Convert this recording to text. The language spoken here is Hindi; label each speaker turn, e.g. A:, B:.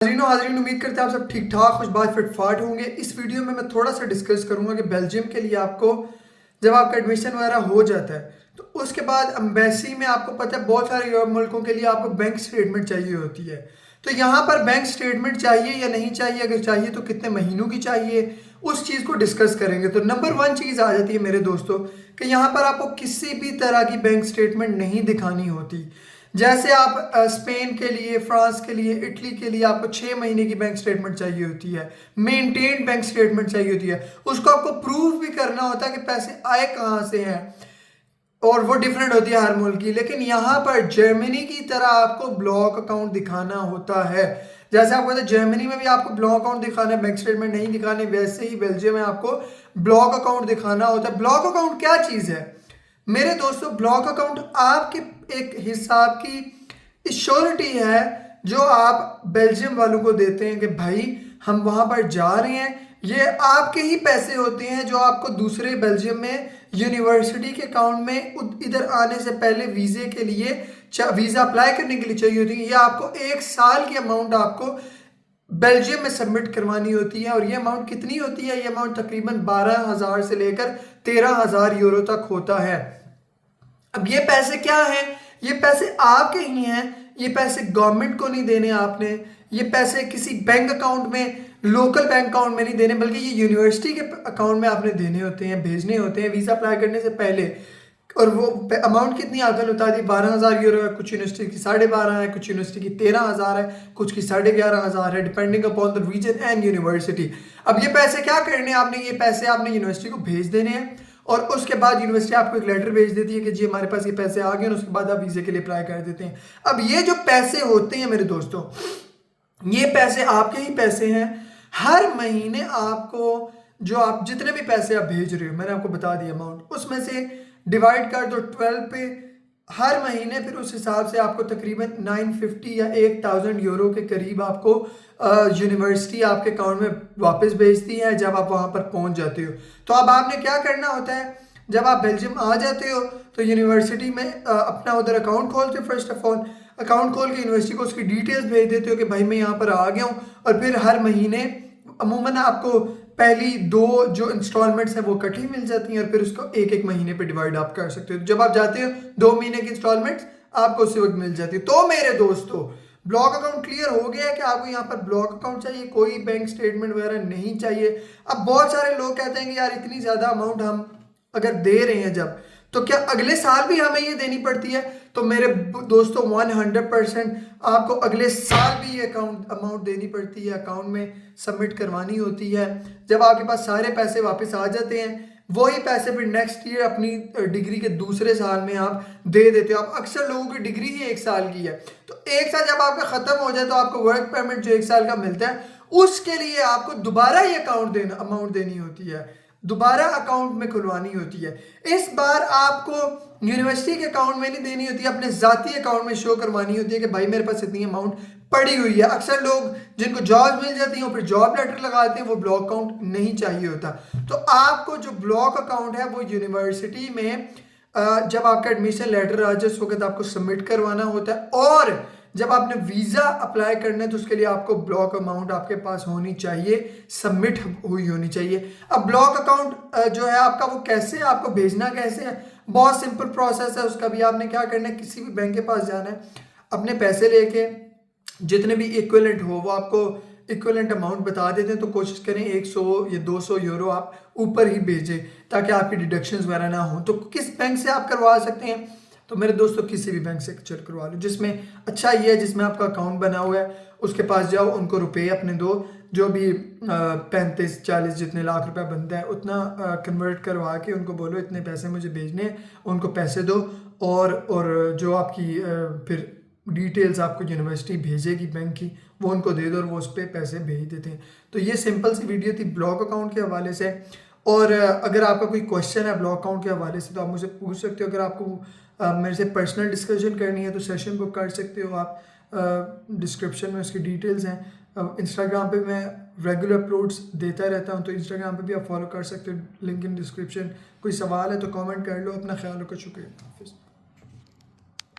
A: हाजरीन उम्मीद करते हैं आप सब ठीक ठाक खुशबाश फिटफाट होंगे। इस वीडियो में मैं थोड़ा सा डिस्कस करूंगा कि बेल्जियम के लिए आपको जब आपका एडमिशन वगैरह हो जाता है तो उसके बाद एम्बेसी में आपको पता है बहुत सारे यूरोप मुल्कों के लिए आपको बैंक स्टेटमेंट चाहिए होती है। तो यहाँ पर बैंक स्टेटमेंट चाहिए या नहीं चाहिए, अगर चाहिए तो कितने महीनों की चाहिए, उस चीज़ को डिस्कस करेंगे। तो नंबर वन चीज़ आ जाती है मेरे दोस्तों कि यहाँ पर आपको किसी भी तरह की बैंक स्टेटमेंट नहीं दिखानी होती। जैसे आप स्पेन के लिए, फ्रांस के लिए, इटली के लिए आपको 6 महीने की बैंक स्टेटमेंट चाहिए होती है, मेंटेन बैंक स्टेटमेंट चाहिए होती है। उसको आपको प्रूव भी करना होता है कि पैसे आए कहाँ से हैं, और वो डिफरेंट होती है हर मुल्क की। लेकिन यहाँ पर जर्मनी की तरह आपको ब्लॉक अकाउंट दिखाना होता है। जैसे आपको पता है जर्मनी में भी आपको ब्लॉक अकाउंट दिखाना है, बैंक स्टेटमेंट नहीं दिखाने, वैसे ही बेल्जियम में आपको ब्लॉक अकाउंट दिखाना होता है। ब्लॉक अकाउंट क्या चीज़ है मेरे दोस्तों? ब्लॉक अकाउंट आपके एक हिसाब की श्योरिटी है जो आप बेल्जियम वालों को देते हैं कि भाई हम वहां पर जा रहे हैं। ये आपके ही पैसे होते हैं जो आपको दूसरे बेल्जियम में यूनिवर्सिटी के अकाउंट में इधर आने से पहले वीजे के लिए, वीजा अप्लाई करने के लिए चाहिए होती है। ये आपको 1 साल की अमाउंट आपको बेल्जियम में सबमिट करवानी होती है। और ये अमाउंट कितनी होती है? ये अमाउंट तकरीबन 12,000 से लेकर 13,000 यूरो तक होता है। अब ये पैसे क्या हैं? ये पैसे आपके ही हैं, ये पैसे गवर्नमेंट को नहीं देने आपने, ये पैसे किसी बैंक अकाउंट में, लोकल बैंक अकाउंट में नहीं देने, बल्कि ये यूनिवर्सिटी के अकाउंट में आपने देने होते हैं, भेजने होते हैं वीज़ा अप्लाई करने से पहले। और वो अमाउंट कितनी आपने बता दी, 12,000 यूरो है, कुछ यूनिवर्सिटी की 12.5 है, कुछ यूनिवर्सिटी की 13,000 है, कुछ की 11,500 है, depending upon the region and university. अब ये पैसे क्या करने हैं आपने? ये पैसे आपने यूनिवर्सिटी को भेज देने हैं और उसके बाद यूनिवर्सिटी आपको एक लेटर भेज देती है कि जी हमारे पास ये पैसे आ गए, और उसके बाद आप वीज़े के लिए अप्लाई कर देते हैं। अब ये जो पैसे होते हैं मेरे दोस्तों, ये पैसे आपके ही पैसे हैं। हर महीने आपको जो आप जितने भी पैसे आप भेज रहे हो, मैंने आपको बता दिया अमाउंट, उसमें से डिवाइड कर दो 12 पे हर महीने। फिर उस हिसाब से आपको तकरीबन 950 या 1,000 यूरो के करीब आपको यूनिवर्सिटी आपके अकाउंट में वापस भेजती है जब आप वहाँ पर पहुँच जाते हो। तो अब आपने क्या करना होता है, जब आप बेल्जियम आ जाते हो तो यूनिवर्सिटी में अपना उधर अकाउंट खोलते हो। फर्स्ट ऑफ ऑल अकाउंट खोल के यूनिवर्सिटी को उसकी डिटेल्स भेज देते हो कि भाई मैं यहाँ पर आ गया हूँ। और फिर हर महीने अमूमन आपको पहली 2 जो इंस्टॉलमेंट्स हैं वो इकट्ठी मिल जाती हैं, और फिर उसको एक एक महीने पे डिवाइड आप कर सकते हो। जब आप जाते हो 2 महीने की इंस्टॉलमेंट्स आपको उसी वक्त मिल जाती है। तो मेरे दोस्तों ब्लॉक अकाउंट क्लियर हो गया है कि आपको यहाँ पर ब्लॉक अकाउंट चाहिए, कोई बैंक स्टेटमेंट वगैरह नहीं चाहिए। अब बहुत सारे लोग कहते हैं कि यार इतनी ज़्यादा अमाउंट हम अगर दे रहे हैं जब, तो क्या अगले साल भी हमें ये देनी पड़ती है? तो मेरे दोस्तों 100% आपको अगले साल भी ये अमाउंट देनी पड़ती है, अकाउंट में सबमिट करवानी होती है। जब आपके पास सारे पैसे वापस आ जाते हैं, वही पैसे फिर नेक्स्ट ईयर अपनी डिग्री के दूसरे साल में आप दे देते हो। अब अक्सर लोगों की डिग्री ही 1 साल की है, तो 1 साल जब आपका ख़त्म हो जाए तो आपको वर्क परमिट जो 1 साल का मिलता है, उसके लिए आपको दोबारा ये अमाउंट देनी होती है, दोबारा अकाउंट में खुलवानी होती है। इस बार आपको यूनिवर्सिटी के अकाउंट में नहीं देनी होती है, अपने ज़ाती अकाउंट में शो करवानी होती है कि भाई मेरे पास इतनी अमाउंट पड़ी हुई है। अक्सर लोग जिनको जॉब मिल जाती है फिर जॉब लेटर लगाते हैं, वो ब्लॉक अकाउंट नहीं चाहिए होता। तो आपको जो ब्लॉक अकाउंट है वो यूनिवर्सिटी में जब आपका एडमिशन लेटर आ जाए उस वक्त आपको सबमिट करवाना होता है। और जब आपने वीज़ा अप्लाई करना है तो उसके लिए आपको ब्लॉक अमाउंट आपके पास होनी चाहिए, सबमिट हुई होनी चाहिए। अब ब्लॉक अकाउंट जो है आपका, वो कैसे आपको भेजना कैसे है? बहुत सिंपल प्रोसेस है उसका भी। आपने क्या करना है, किसी भी बैंक के पास जाना है, अपने पैसे लेके जितने भी इक्विवेलेंट हो वो आपको इक्विवेलेंट अमाउंट बता देते हैं, तो कोशिश करें 100 या 200 यूरो आप ऊपर ही भेजें ताकि आपकी डिडक्शंस वगैरह ना हो। तो किस बैंक से आप करवा सकते हैं? तो मेरे दोस्तों किसी भी बैंक से चेक करवा लो जिसमें अच्छा ये है, जिसमें आपका अकाउंट बना हुआ है। उसके पास जाओ, उनको रुपए अपने दो, जो भी 35-40 जितने लाख रुपए बनता है उतना कन्वर्ट करवा के उनको बोलो इतने पैसे मुझे भेजने हैं, उनको पैसे दो। और जो आपकी फिर डिटेल्स आपको यूनिवर्सिटी भेजेगी बैंक की, वो उनको दे दो और वो उस पर पैसे भेज देते हैं। तो ये सिंपल सी वीडियो थी ब्लॉक अकाउंट के हवाले से। और अगर आपका कोई क्वेश्चन है ब्लॉक अकाउंट के हवाले से तो आप मुझे पूछ सकते हो। अगर आपको मेरे से पर्सनल डिस्कशन करनी है तो सेशन बुक कर सकते हो आप, डिस्क्रिप्शन में उसकी डिटेल्स हैं। इंस्टाग्राम पे मैं रेगुलर अपलोड्स देता रहता हूँ, तो इंस्टाग्राम पे भी आप फॉलो कर सकते हो, लिंक इन डिस्क्रिप्शन। कोई सवाल है तो कमेंट कर लो। अपना ख्याल रखो, शुक्रिया, हाफिज़।